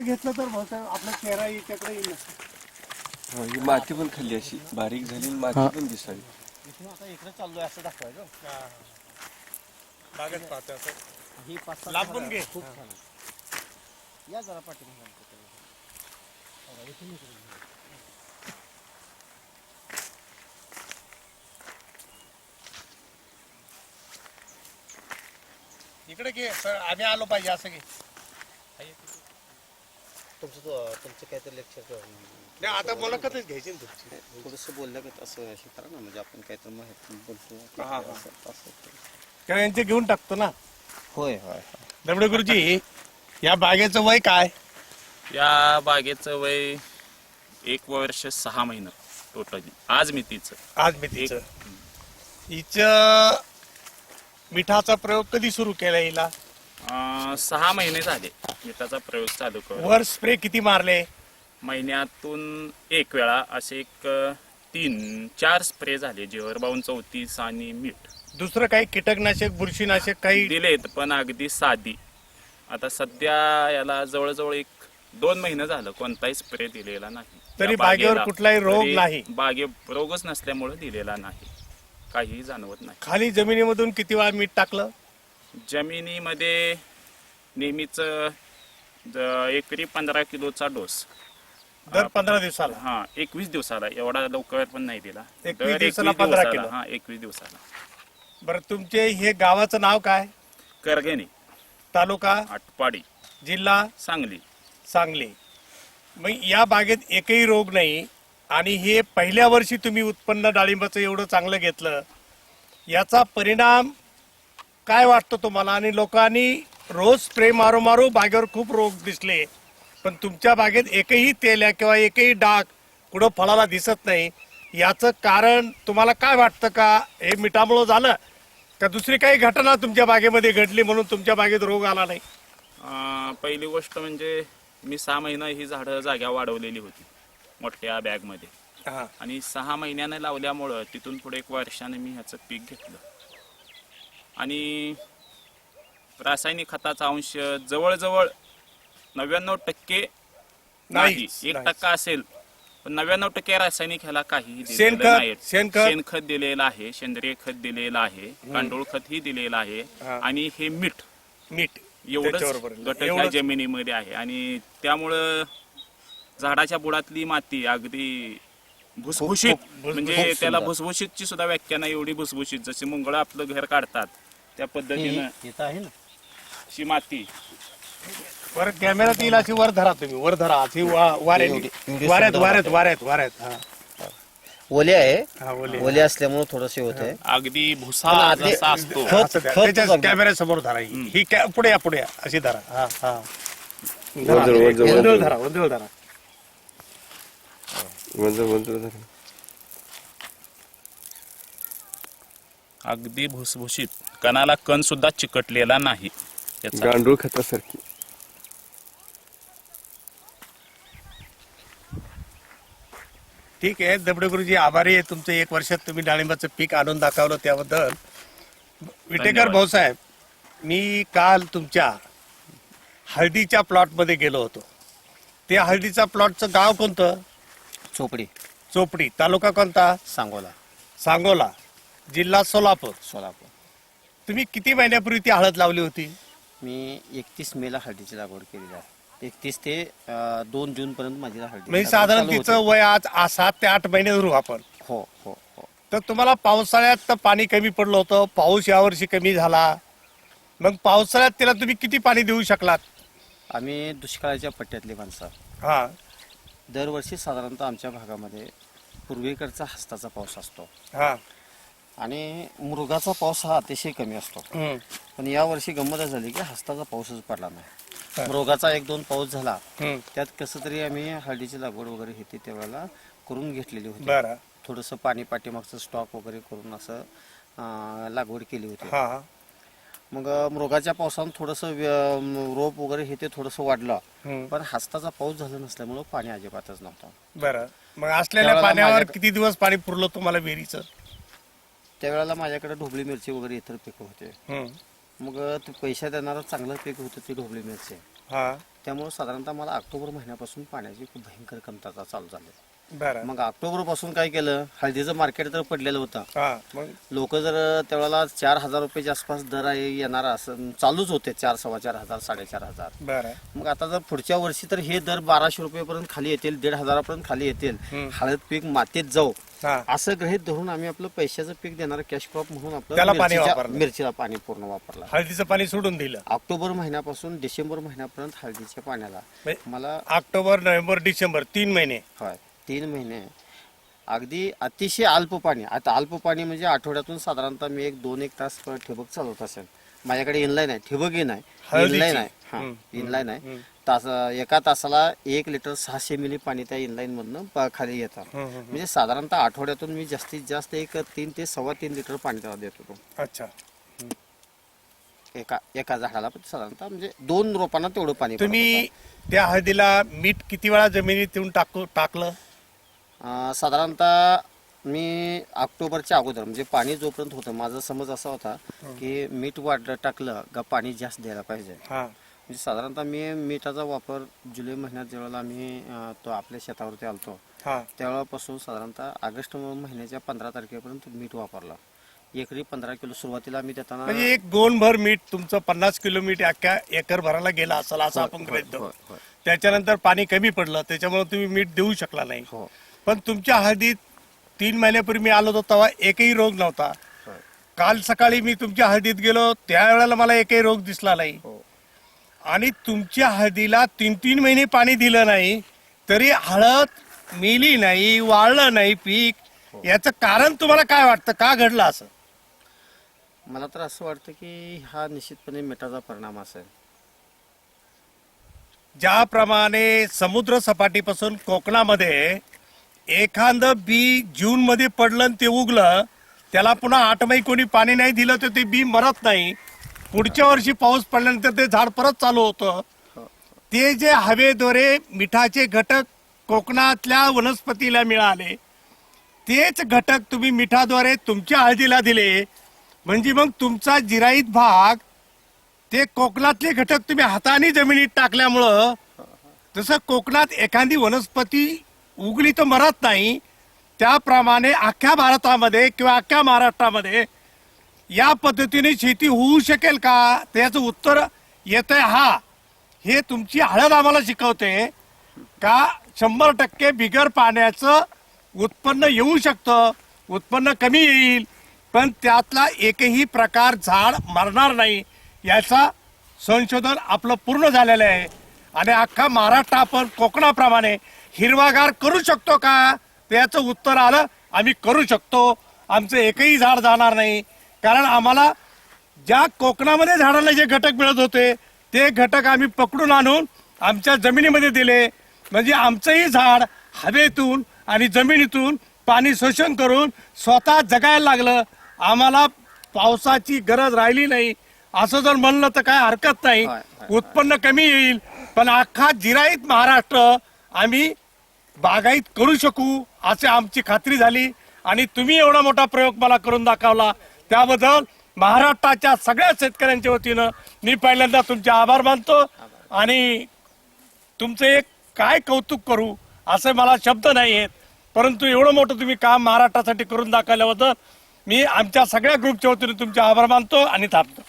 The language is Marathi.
घेतलं तर भाऊसाहेब आपला चेहरा याच्याकडे येईल. ही माती पण खाल्ली अशी बारीक झाली माती पण दिसावी. इथून आता इकडे चाललोय असं दाखवायचं. बागच पाहतो असं. ही पाच सात लांबून झाडं घे. खूप छान आहे. या जरा पाठीमागे आमच्या इथून इकडे घे. इकडे घे सर, आम्ही आलो पाहिजे असं घे. तुमचं काहीतरी लेक्चर नाही आता मुलाखतच घ्यायची ना तुमची. थोडंसं बोललं का असं हे करा ना, म्हणजे आपण काहीतरी माहिती बोलतो. हा, हा. असं. तेव्हा यांचे घेऊन टाकतो ना. होय होय. दबडे गुरुजी, या बागेचं वय काय? या बागेचं वय 1 वर्ष 6 महिने टोटली आज मी तिचं. आज मी तिचं हिचं मिठाचा प्रयोग कधी सुरू केला हिला? 6 महिने झाले मिठाचा प्रयोग चालू करून. वर स्प्रे किती मारले? महिन्यातून 1 वेळा असे एक 3-4 स्प्रे झाले, जेवर बावून 34 आणि मीठ दुसरं काही कीटकनाशक बुरशीनाशक काही? दिलेत पण अगदी साधी. आता सध्या याला जवळजवळ 1-2 महिने झालं कोणताही स्प्रे दिलेला नाही. तरी या बागेवर बागेला कुठलाही रोग तरी नाही? बागे रोगच नसल्यामुळे दिलेला नाही, काहीही जाणवत नाही. खाली जमिनीमधून किती वेळा मीठ टाकलं? जमिनीमध्ये नेहमीच एकरी 15 किलोचा डोस दर 15 दिवसाला? हा 21 दिवसाला, एवढा लवकर पण नाही दिला. 21 दर दिवसाला 21 15 दिवसाला, किलो? हा 21 दिवसाला. बरं, तुमचे हे गावाचं नाव काय? करगणे, तालुका? आटपाडी, जिल्हा? सांगली. सांगली. मग या बागेत एकही रोग नाही आणि हे पहिल्या वर्षी तुम्ही उत्पन्न डाळिंबाचं एवढं चांगलं घेतलं, याचा परिणाम काय वाटतो तुम्हाला? आणि लोकांनी रोज स्प्रे मारू मारू बागेवर खूप रोग दिसले, पण तुमच्या बागेत एकही तेल्या किंवा एकही डाग कुठं फळाला दिसत नाही. याचं कारण तुम्हाला काय वाटतं? का हे मिठामुळं झालं का दुसरी काही घटना तुमच्या बागेमध्ये घडली म्हणून तुमच्या बागेत रोग आला नाही? पहिली गोष्ट म्हणजे मी 6 महिने ही झाडं जाग्या वाढवलेली होती मोठ्या बॅगमध्ये, हा. आणि 6 महिन्याने लावल्यामुळं तिथून पुढे 1 वर्षाने मी ह्याचं पीक घेतलं. आणि रासायनिक खताचा अंश जवळजवळ 99% नाही, नाहीच, 1% असेल, पण 99% रासायनिक ह्याला काहीही दिलेलं शेणखत? नाही. शेणखत? शेणखत दिलेलं आहे, सेंद्रिय खत दिलेलं आहे, गांडूळ खत ही दिलेलं आहे, हा. आणि हे मीठ मीठ एवढंच त्याच्याबरोबर. घटक ह्या एवढंच. जमिनीमध्ये आहे. आणि त्यामुळं झाडाच्या बुडातली माती अगदी भुसभुशीत, म्हणजे त्याला भुसभुशीतची सुद्धा व्याख्या नाही, एवढी भुसभुशीत. जशी मुंगळं आपलं घर काढतात त्या पद्धतीनं इथं आहे ना. अशी माती. वर कॅमेरात येईल अशी वर धरा, तुम्ही वर धरा अशी वाऱ्यात वाऱ्यात वाऱ्यात वाऱ्यात. हा. ओले आहे. हा, ओले. ओले असल्यामुळे थोडंसे होत आहे. अगदी भुसा जसा असतो असं द्या. त्याच्या कॅमेरा समोर धरा ही पुढे या पुढे या अशी धरा. हा हा धरा. वंजळ धरा, वंजळ धरा. अगदी भुसभुशीत, कणाला कण सुद्धा चिकटलेला नाही याचा. गांडूळ खतासारखी. ठीक आहे दबडे गुरुजी, आभारी आहे तुमचं. 1 वर्षात तुम्ही डाळिंबाचं पीक आणून दाखवलं त्याबद्दल. विटेकर धन्यवाद. भाऊसाहेब, मी काल तुमच्या हळदीच्या प्लॉट मध्ये गेलो होतो. त्या हळदीच्या प्लॉटचं गाव कोणतं? चोपडी, चोपडी. तालुका कोणता? सांगोला, सांगोला. जिल्हा सोलापूर. सोलापूर. तुम्ही किती महिन्यापूर्वी ती हळद लावली होती? मी 31 मेला हळदीची लागवड केलेली आहे. 31 ते 2 जून पर्यंत माझी हळदी म्हणजे साधारण तिचं वय आज 7 ते 8 महिने धरू आपण. हो हो हो. तर तुम्हाला पावसाळ्यात तर पाणी कमी पडलं होतं, पाऊस यावर्षी कमी झाला. मग पावसाळ्यात त्याला तुम्ही किती पाणी देऊ शकलात? आम्ही दुष्काळाच्या पट्ट्यातली माणसं. हा. दरवर्षी साधारणतः आमच्या भागामध्ये पूर्वेकडचा हस्ताचा पाऊस असतो हा. आणि मृगाचा पाऊस हा अतिशय कमी असतो. हम्म. पण यावर्षी गंमत झाली की हस्ताचा पाऊसच पडला नाही. मृगाचा 1-2 पाऊस झाला. हम्म. त्यात कसं तरी आम्ही हळदीची लागवड वगैरे हे ते त्यावेळेला करून घेतलेली होती. बरं. थोडंसं पाणी पाठीमागचं स्टॉक वगैरे करून असं लागवड केली होती. हा. मग मृगाच्या पावसानं थोडंसं रोप वगैरे हे ते थोडंसं वाढलं. हम्म. पण हस्ताचा पाऊस झाला नसल्यामुळं पाणी अजिबातच नव्हतं. बरं. मग असलेल्या त्यावेळेला पाण्यावर माझ्याकडे- किती दिवस पाणी पुरलं तुम्हाला विहिरीचं? त्यावेळेला माझ्याकडे ढोबळी मिरची वगैरे इतर पिकं होते. हम्म. मग ते पैसा देणारं चांगलं पीक होतं ती ढोबळी मिरची. हा. त्यामुळे साधारणतः मला ऑक्टोबर महिन्यापासून पाण्याची खूप भयंकर कमतरता चालू झाली. बरं. मग ऑक्टोबर पासून काय केलं, हळदीचं मार्केट तर पडलेलं होतं. हा मग लोक जर त्यावेळेला 4,000 रुपयाच्या आसपास दर येणारा असं चालूच होते, 4, 4,500, 4,500. बरं. मग आता जर पुढच्या वर्षी तर हे दर 1,200 रुपयेपर्यंत खाली येतील, 1,500 पर्यंत खाली येतील. हळद पीक मातीत जाऊ हा असं गृहीत धरून आम्ही आपलं पैशाचं पीक देणार कॅश क्रॉप म्हणून त्याला आपलं पाणी वापरलं. मिरचीला पाणी पूर्ण वापरला. हळदीचं पाणी सोडून दिलं. ऑक्टोबर महिन्यापासून डिसेंबर महिन्यापर्यंत हळदीच्या पाण्याला म्हणजे मला ऑक्टोबर नोव्हेंबर डिसेंबर 3 महिने. होय 3 महिने अगदी अतिशय अल्प पाणी. आता अल्प पाणी म्हणजे आठवड्यातून साधारणतः मी 1-2 तास ठिबक चालवत असेल. माझ्याकडे इनलाईन आहे, ठिबकही नाही, हळदीची. इनलाईन आहे. हा इनलाईन आहे. एका तासाला 1 लिटर 600 मिली पाणी त्या इनलाईन मधनं खाली येतं. म्हणजे साधारणतः आठवड्यातून मी जास्तीत जास्त 3 ते 3.25 लिटर पाणी त्याला देत होतो. अच्छा. एका झाडाला साधारणतः म्हणजे 2 रोपांना तेवढं पाणी पडत तुम्ही त्या हळदीला मीठ किती वेळा जमिनीत येऊन टाकलं? होतं. साधारणतः मी ऑक्टोबरच्या अगोदर म्हणजे पाणी जोपर्यंत होतं, माझा समज असा होता की मीठ टाकलं का पाणी जास्त द्यायला पाहिजे. हा म्हणजे साधारणतः मी मिठाचा वापर जुलै महिन्यात ज्यावेळेला आम्ही तो आपल्या शेतावरती आलतो हा त्यावेळेपासून साधारणतः ऑगस्ट महिन्याच्या 15 तारखेपर्यंत मीठ वापरलं. एकरी 15 किलो सुरुवातीला मी देताना म्हणजे एक गोणभर मीठ तुमचं 50 किलो मीठ अख्ख्या एकर भराला गेला असेल असं आपण गृहीत धरू. होय, होय. त्याच्यानंतर पाणी कमी पडलं, त्याच्यामुळे तुम्ही मीठ देऊ शकला नाही. हो. पण तुमच्या हळदीत 3 महिन्यापूर्वी मी आलो होतो तेव्हा एकही रोग नव्हता. होय. काल सकाळी मी तुमच्या हळदीत गेलो त्यावेळेला मला एकही रोग दिसला नाही. हो. आणि तुमच्या हळदीला 3 महिने पाणी दिलं नाही तरी हळद मेली नाही, वाळलं नाही पीक. याचं कारण तुम्हाला काय वाटतं, का घडलं असं? मला तर असं वाटतं की हा निश्चितपणे मिठाचा परिणाम असेल. ज्याप्रमाणे समुद्र सपाटीपासून कोकणामध्ये एखादं बी जून मध्ये पडलं आणि ते उगलं, त्याला पुन्हा 8 महिने कोणी पाणी नाही दिलं तर ते बी मरत नाही. पुढच्या वर्षी पाऊस पडल्यानंतर ते झाड परत चालू होतं. ते जे हवेद्वारे मिठाचे घटक कोकणातल्या वनस्पतीला मिळाले, तेच घटक तुम्ही मिठाद्वारे तुमच्या हळदीला दिले. म्हणजे मग तुमचा जिराईत भाग ते कोकणातले घटक तुम्ही हाताने जमिनीत टाकल्यामुळं, जसं कोकणात एखादी वनस्पती उगली तर मरत नाही, त्याप्रमाणे अख्ख्या भारतामध्ये किंवा अख्ख्या महाराष्ट्रामध्ये या पद्धतीने शेती होऊ शकेल का? त्याचं उत्तर येतंय हा. हे तुमची हळद आम्हाला शिकवते का 100% बिगर पाण्याचं उत्पन्न येऊ शकतं. उत्पन्न कमी येईल पण त्यातला एकही प्रकार झाड मरणार नाही. याचा संशोधन आपलं पूर्ण झालेलं आहे. आणि अख्खा महाराष्ट्र आपण कोकणाप्रमाणे हिरवागार करू शकतो का? त्याचं उत्तर आलं, आम्ही करू शकतो. आमचं एकही झाड जाणार नाही. कारण आम्हाला ज्या कोकणामध्ये झाडाला जे घटक मिळत होते ते घटक आम्ही पकडून आणून आमच्या जमिनीमध्ये दिले. म्हणजे आमचंही झाड हवेतून आणि जमिनीतून पाणी शोषण करून स्वतः जगायला लागलं. आम्हाला पावसाची गरज राहिली नाही. असं जर म्हणलं तर काय हरकत नाही. उत्पन्न कमी येईल पण अख्खा जिराईत महाराष्ट्र आम्ही बागायत करू शकू अशी आमची खात्री झाली. आणि तुम्ही एवढा मोठा प्रयोग मला करून दाखवला त्याबद्दल महाराष्ट्राच्या सगळ्या शेतकऱ्यांच्या वतीनं मी पहिल्यांदा तुमचे आभार मानतो. आणि तुमचं एक काय कौतुक करू असे मला शब्द नाही आहेत. परंतु एवढं मोठं तुम्ही काम महाराष्ट्रासाठी करून दाखवल्याबद्दल मी आमच्या सगळ्या ग्रुपच्या वतीने तुमचे आभार मानतो आणि थांबतो.